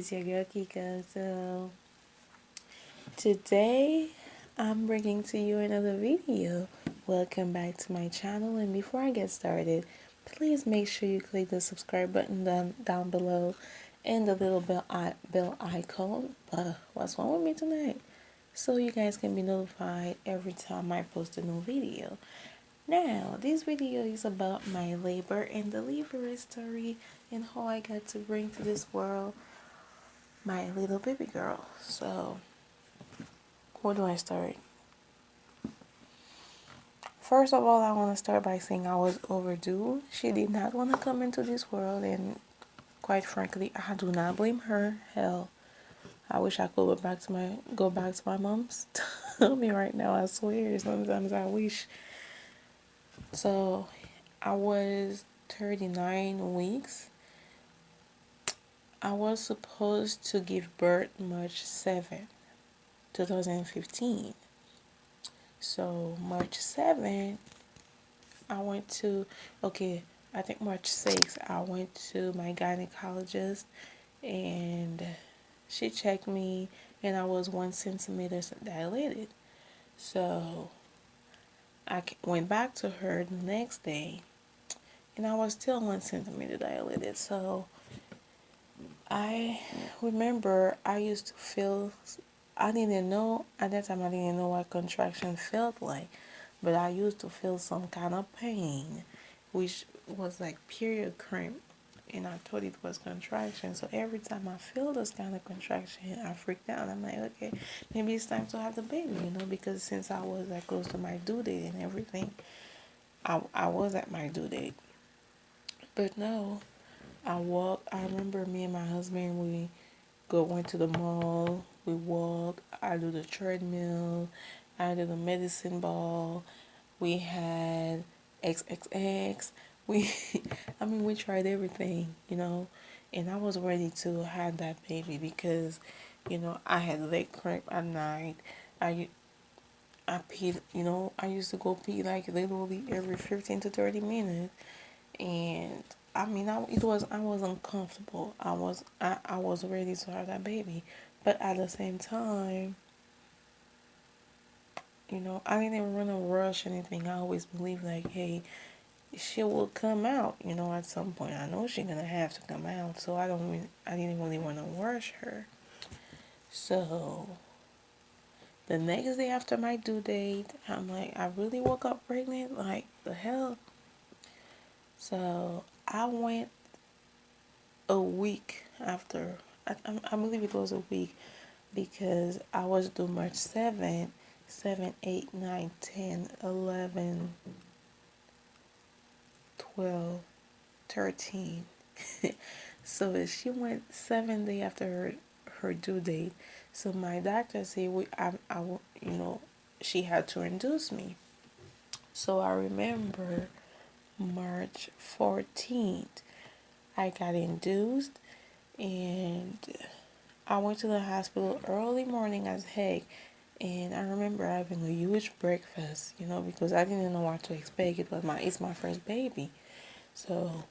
is your girl Kika. So today I'm bringing to you another video. Welcome back to my channel, and before I get started, please make sure you click the subscribe button down below and the little bell icon. What's wrong with me tonight? So you guys can be notified every time I post a new video. Now, this video is about my labor and delivery story and how I got to bring to this world my little baby girl. So, where do I start? First of all, I want to start by saying I was overdue. She did not want to come into this world, and quite frankly, I do not blame her. Hell, I wish I could go back to my mom's tummy right now. I swear, sometimes I wish. So, I was 39 weeks. I was supposed to give birth March 7th, 2015. So March 7th, I went to, okay, I think March 6th, I went to my gynecologist and she checked me and I was 1 centimeter dilated. So I went back to her the next day and I was still 1 centimeter dilated. So I remember I used to feel, I didn't know, at that time I didn't know what contraction felt like, but I used to feel some kind of pain, which was like period cramp, and I thought it was contraction. So every time I feel this kind of contraction, I freaked out. I'm like, okay, maybe it's time to have the baby, because since I was like close to my due date and everything, I was at my due date. But no, I remember me and my husband, went to the mall, we walked, I do the treadmill, I did the medicine ball, we had XXX, we, we tried everything, and I was ready to have that baby because, I had leg cramp at night, I, I peed, I used to go pee like literally every 15 to 30 minutes, and I was uncomfortable. I was ready to have that baby, but at the same time, I didn't want to rush anything. I always believe like, hey, she will come out. At some point, I know she's gonna have to come out. So I didn't really want to rush her. So the next day after my due date, I'm like, I really woke up pregnant. Like the hell. So I went a week after, I believe it was a week, because I was due March 7th, 7, 8, 9, 10, 11, 12, 13. So she went 7 days after her due date. So my doctor said she had to induce me. So I remember March 14th, I got induced, and I went to the hospital early morning as heck, and I remember having a huge breakfast, because I didn't know what to expect. It's my first baby, so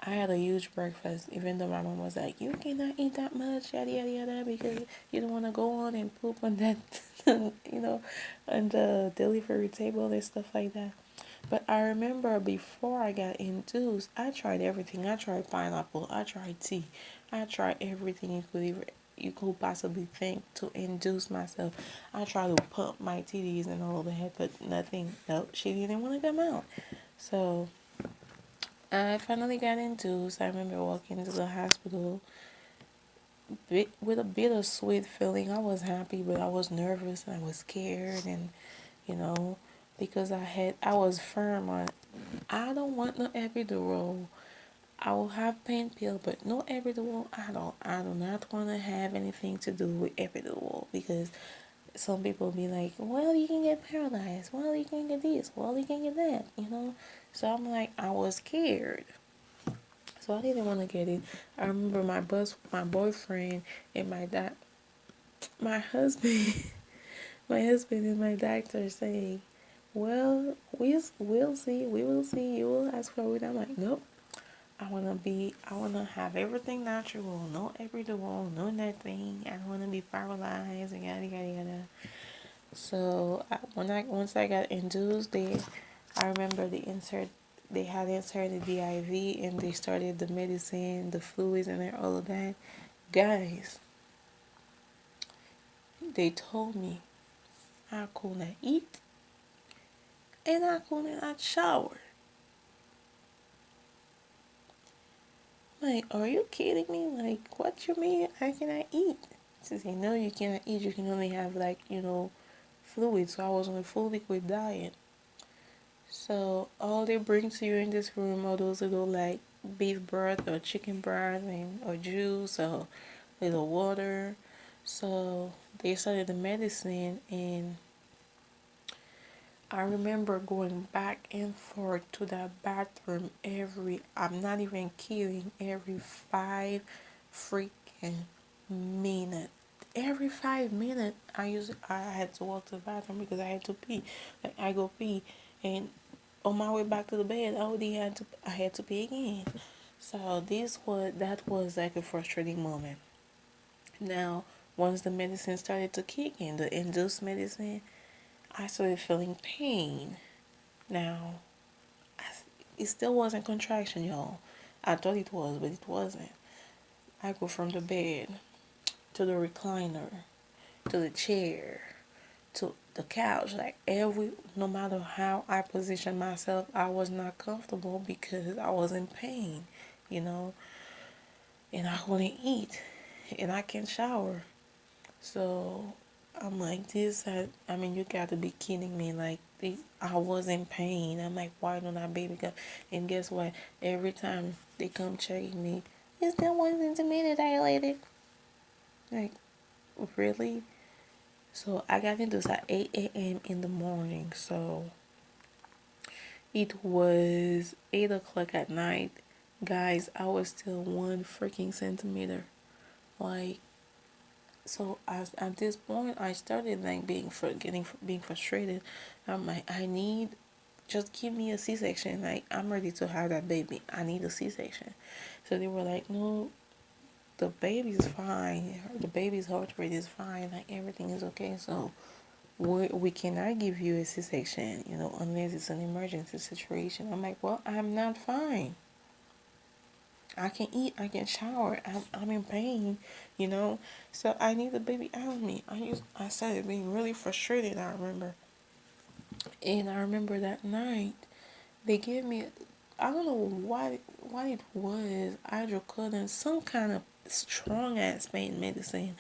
I had a huge breakfast. Even though my mom was like, "You cannot eat that much, yada yada yada, because you don't want to go on and poop on that, on the delivery table and stuff like that." But I remember before I got induced, I tried everything. I tried pineapple. I tried tea. I tried everything you could possibly think to induce myself. I tried to pump my TDs and all that, but nothing. Nope, she didn't want to come out. So I finally got induced. I remember walking into the hospital with a bittersweet feeling. I was happy, but I was nervous and I was scared, and you know, because I was firm on, I don't want no epidural. I will have pain pill, but no epidural. I do not want to have anything to do with epidural, because some people be like, well, you can get paralyzed. Well, you can get this. Well, you can get that. So I'm like, I was scared. So I didn't want to get it. I remember my boyfriend, and my husband, my husband and my doctor saying, well, we'll see. We will see. You will ask for it. I'm like, nope. I wanna have everything natural, no epidural, no nothing. I don't wanna be paralyzed and yada yada yada. So once I got induced, I remember they had inserted the IV and they started the medicine, the fluids, and all of that. Guys, they told me I could not eat and I could not shower. Like, are you kidding me? Like, what you mean I cannot eat? She said, no, you cannot eat. You can only have, like, fluid. So I was on a full liquid diet. So all they bring to you in this room are those little, like, beef broth or chicken broth or juice or little water. So they started the medicine, and I remember going back and forth to that bathroom I'm not even kidding, every 5 freaking minutes. Every 5 minutes, I had to walk to the bathroom because I had to pee. Like, I go pee, and on my way back to the bed, I had to pee again. So that was like a frustrating moment. Now, once the medicine started to kick in, the induced medicine, I started feeling pain. Now, I, it still wasn't contraction, y'all. I thought it was, but it wasn't. I go from the bed to the recliner to the chair to the couch. Like, no matter how I positioned myself, I was not comfortable because I was in pain, you know, and I couldn't eat and I can't shower. So I'm like, I mean, you got to be kidding me. Like, I was in pain. I'm like, why don't I baby come? And guess what? Every time they come checking me, is that 1 centimeter dilated? Like, really? So I got into this at 8 a.m. in the morning. So it was 8 o'clock at night. Guys, I was still 1 freaking centimeter. Like, so at this point, I started like being frustrated. I'm like, just give me a C-section. Like, I'm ready to have that baby. I need a C-section. So they were like, no, the baby's fine. The baby's heart rate is fine. Like, everything is okay. So we cannot give you a C-section, unless it's an emergency situation. I'm like, well, I'm not fine. I can eat, I can shower, I'm in pain. So I need the baby out of me. I started being really frustrated, I remember. And I remember that night, they gave me, I don't know what it was, hydrocodone, some kind of strong ass pain medicine.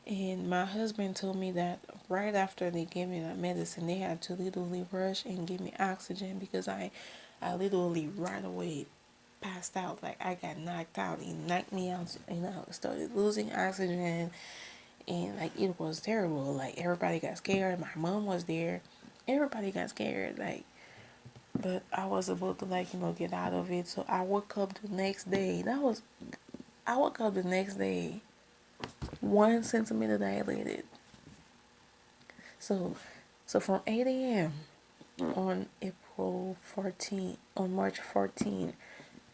And my husband told me that right after they gave me that medicine, they had to literally rush and give me oxygen because I literally right away passed out. Like, I got knocked out. He knocked me out, and I started losing oxygen, and like, it was terrible. Like, everybody got scared. My mom was there. Everybody got scared. Like, but I was able to, like, get out of it. So I woke up the next day. I woke up the next day 1 centimeter dilated. So from 8 a.m. on March 14th,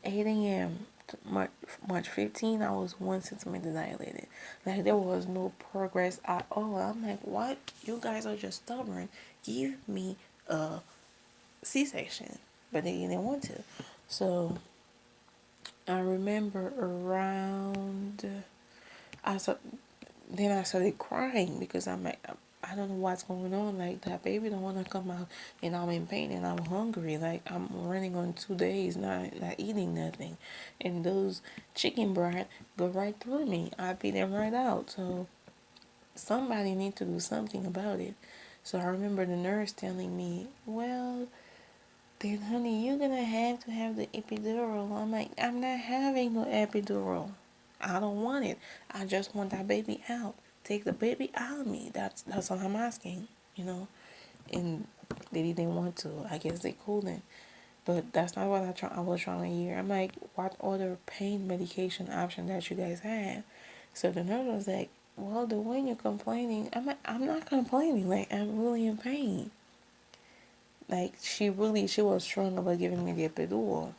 8 a.m. to March 15th, I was 1 centimeter dilated. Like, there was no progress at all. I'm like, what? You guys are just stubborn. Give me a C-section. But they didn't want to. So I remember I saw then I started crying because I'm like, I don't know what's going on. Like, that baby don't want to come out, and I'm in pain, and I'm hungry. Like, I'm running on 2 days, not eating nothing, and those chicken breast go right through me. I beat them right out. So somebody need to do something about it. So I remember the nurse telling me, well, then honey, you're gonna have to have the epidural. I'm like, I'm not having no epidural. I don't want it. I just want that baby out. Take the baby out of me. That's all I'm asking, And they didn't want to. I guess they couldn't. But that's not what I was trying to hear. I'm like, what other pain medication option that you guys have? So the nurse was like, well, the way you're complaining, I'm like, I'm not complaining. Like, I'm really in pain. Like, she was strong about giving me the epidural.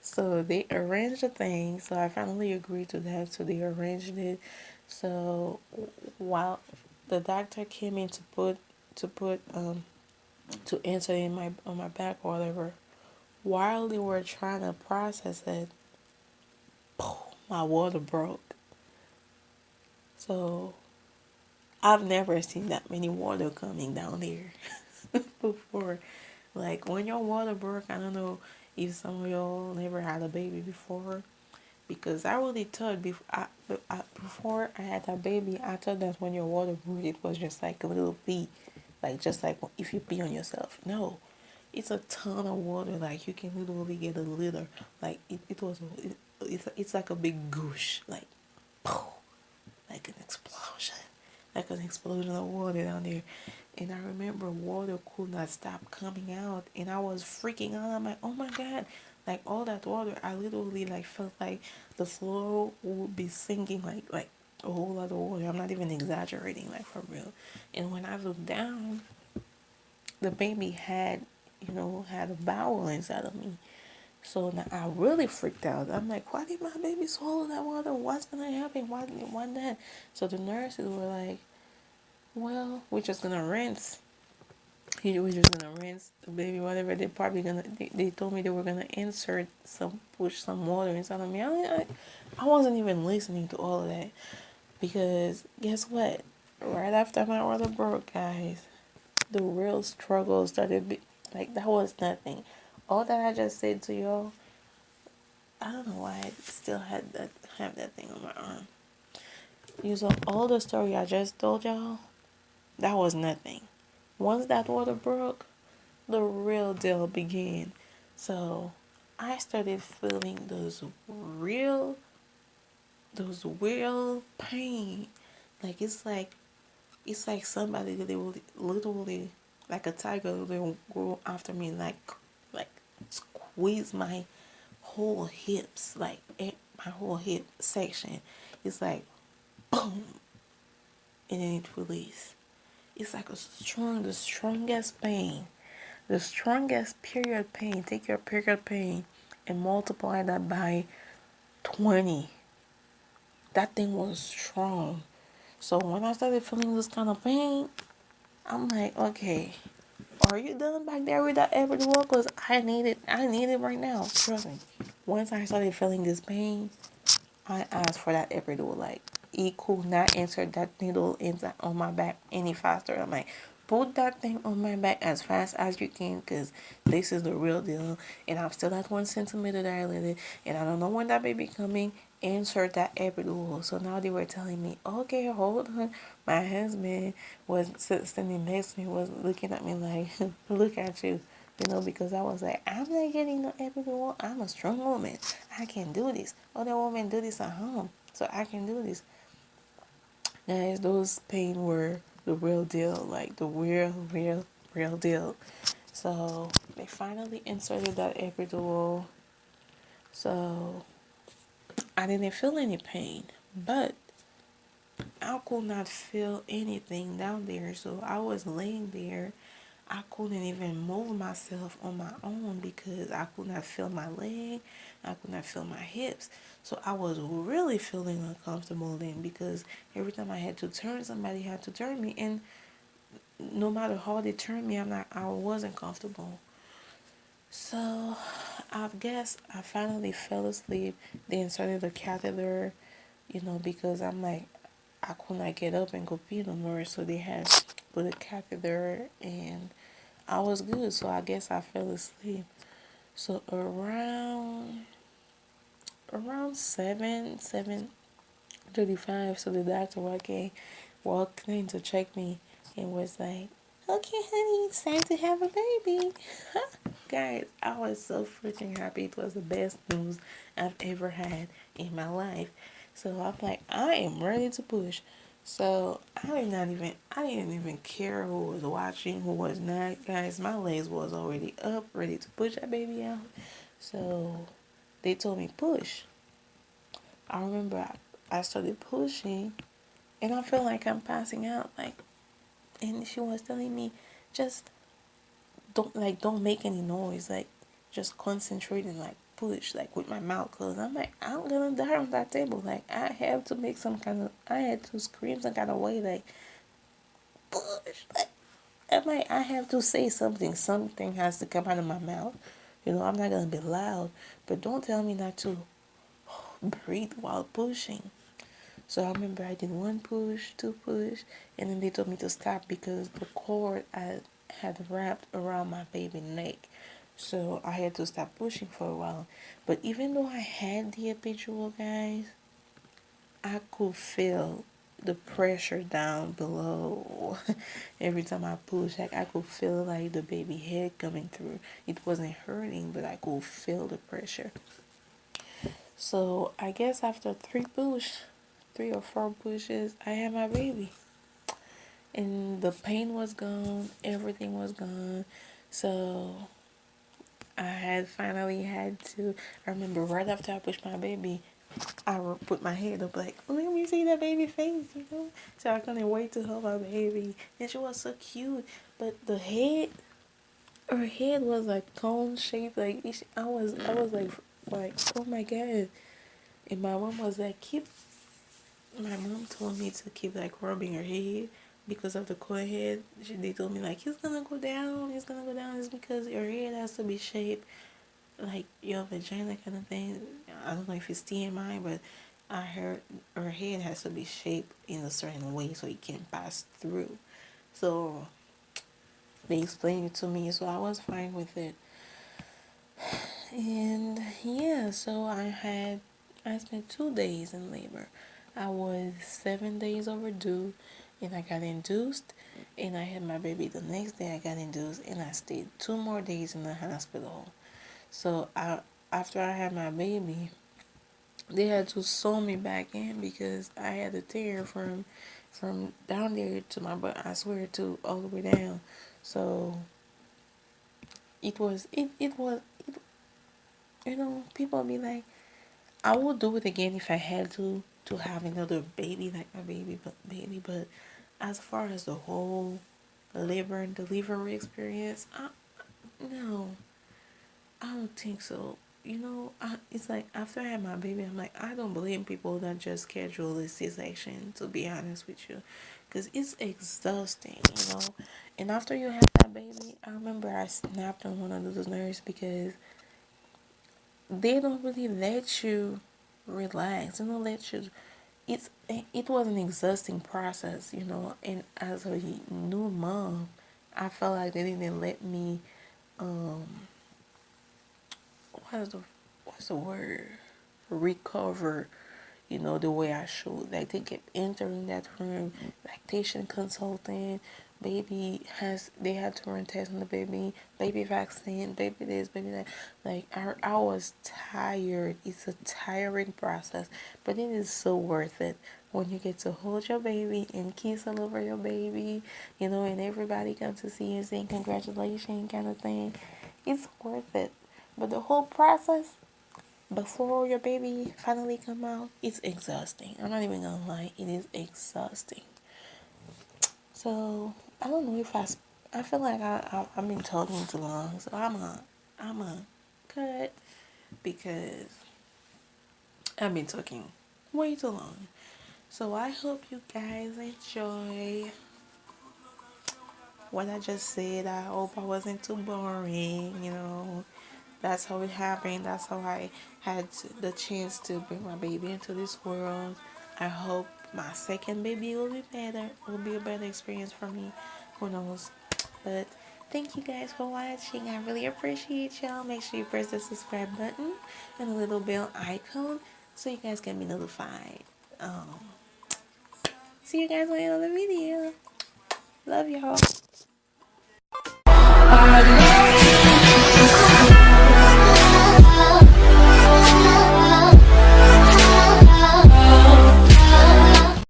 So they arranged the thing. So I finally agreed to that. So they arranged it. So while the doctor came in to put to enter in my on my back or whatever, while they were trying to process it, my water broke. So I've never seen that many water coming down there before. Like when your water broke, I don't know if some of y'all never had a baby before, because I really thought before I had that baby, I thought that when your water broke, it was just like a little pee, like just like if you pee on yourself. No, it's a ton of water. Like you can literally get a liter. Like it's like a big goosh, like like an explosion, like an explosion of water down there. And I remember water could not stop coming out, and I was freaking out. I'm like, oh my god, like all that water, I literally like felt like the floor would be sinking, like a whole lot of water. I'm not even exaggerating, like for real. And when I looked down, the baby had, had a bowel inside of me. So now I really freaked out. I'm like, why did my baby swallow that water? What's gonna happen? Why that? So the nurses were like, well, we're just gonna rinse. We're just gonna rinse the baby, whatever. They're probably gonna. They told me they were gonna push some water inside of me. I wasn't even listening to all of that, because guess what? Right after my water broke, guys, the real struggle started. Like that was nothing. All that I just said to y'all, I don't know why I still have that thing on my arm. You saw all the story I just told y'all. That was nothing. Once that water broke, the real deal began. So I started feeling those real pain. Like it's like somebody literally like a tiger literally go after me, like squeeze my whole hips, like my whole hip section. It's like boom, and then it release. It's like the strongest pain, the strongest period pain. Take your period pain and multiply that by 20. That thing was strong. So when I started feeling this kind of pain, I'm like, okay, are you done back there with that epidural? Because I need it right now. Trust me. Once I started feeling this pain, I asked for that epidural. Like, he could not insert that needle inside on my back any faster. I'm like, put that thing on my back as fast as you can, because this is the real deal. And I'm still at 1 centimeter dilated, and I don't know when that baby coming. Insert that epidural. So now they were telling me, okay, hold on. My husband was standing next to me, was looking at me like, look at you. Because I was like, I'm not getting no epidural. I'm a strong woman. I can do this. Other women do this at home, so I can do this. Guys, those pain were the real deal, like the real deal. So they finally inserted that epidural. So I didn't feel any pain, but I could not feel anything down there. So I was laying there. I couldn't even move myself on my own because I could not feel my leg. I could not feel my hips. So I was really feeling uncomfortable then, because every time I had to turn, somebody had to turn me. And no matter how they turned me, I wasn't comfortable. So I guess I finally fell asleep. They inserted a catheter, because I'm like, I could not get up and go pee no more. So they had put a catheter, and I was good. So I guess I fell asleep. So around 7:35. So the doctor walked in to check me and was like, "Okay, honey, it's time to have a baby." Guys, I was so freaking happy. It was the best news I've ever had in my life. So I'm like, I am ready to push. So I didn't even care who was watching, who was not. Guys, my legs was already up, ready to push that baby out. So they told me push. I remember I started pushing, and I feel like I'm passing out. And she was telling me, just don't make any noise. Like, just concentrate and like push like with my mouth closed. I'm like, I'm gonna die on that table. Like I have to make some kind of, I had to scream some kind of way, like push. Like I'm like, I have to say something. Something has to come out of my mouth. You know, I'm not gonna be loud, but don't tell me not to breathe while pushing. So I remember I did one push, two push, and then they told me to stop because the cord had wrapped around my baby neck. So I had to stop pushing for a while. But even though I had the epidural, guys, I could feel the pressure down below. Every time I push, like I could feel like the baby head coming through. It wasn't hurting, but I could feel the pressure. So I guess after three or four pushes, I had my baby. And the pain was gone, everything was gone. So I had finally had to, I remember right after I pushed my baby, I would put my head up like, let me see that baby face, you know? So I couldn't wait to hold my baby. And she was so cute. But the head, her head was like cone shaped. Like, I was like, oh my God. And my mom was like, my mom told me to keep like rubbing her head because of the core head. They told me like, it's gonna go down, it's gonna go down. It's because your head has to be shaped like your vagina kind of thing. I don't know if it's TMI, but I heard her head has to be shaped in a certain way so it can pass through. So they explained it to me, so I was fine with it. And yeah, so I spent 2 days in labor. I was 7 days overdue, and I got induced, and I had my baby the next day. I got induced, and I stayed 2 more days in the hospital. So after I had my baby, they had to sew me back in because I had a tear from down there to my butt. I swear to all the way down. So it was people be like, I would do it again if I had to have another baby like my baby, but as far as the whole labor and delivery experience, no, I don't think so. It's like after I had my baby, I'm like, I don't blame people that just schedule a C-section, to be honest with you, because it's exhausting. And after you have that baby, I remember I snapped on one of those nurses because they don't really let you relax. They don't let you. It was an exhausting process. And as a new mom, I felt like they didn't let me. Um, what's the word? Recover. The way I should. Like they kept entering that room, lactation consultant, they had to run tests on the baby vaccine, baby this, baby that. Like I was tired. It's a tiring process, but it is so worth it when you get to hold your baby and kiss all over your baby, and everybody comes to see you saying congratulations kind of thing. It's worth it. But the whole process before your baby finally come out, it's exhausting. I'm not even gonna lie, it is exhausting. So I don't know if I feel like I've been talking too long, so I'm a cut because I've been talking way too long. So I hope you guys enjoy what I just said. I hope I wasn't too boring. That's how it happened. That's how I had the chance to bring my baby into this world. I hope my second baby will be better. Will be a better experience for me. Who knows? But thank you guys for watching. I really appreciate y'all. Make sure you press the subscribe button and the little bell icon so you guys can be notified. See you guys on another video. Love y'all.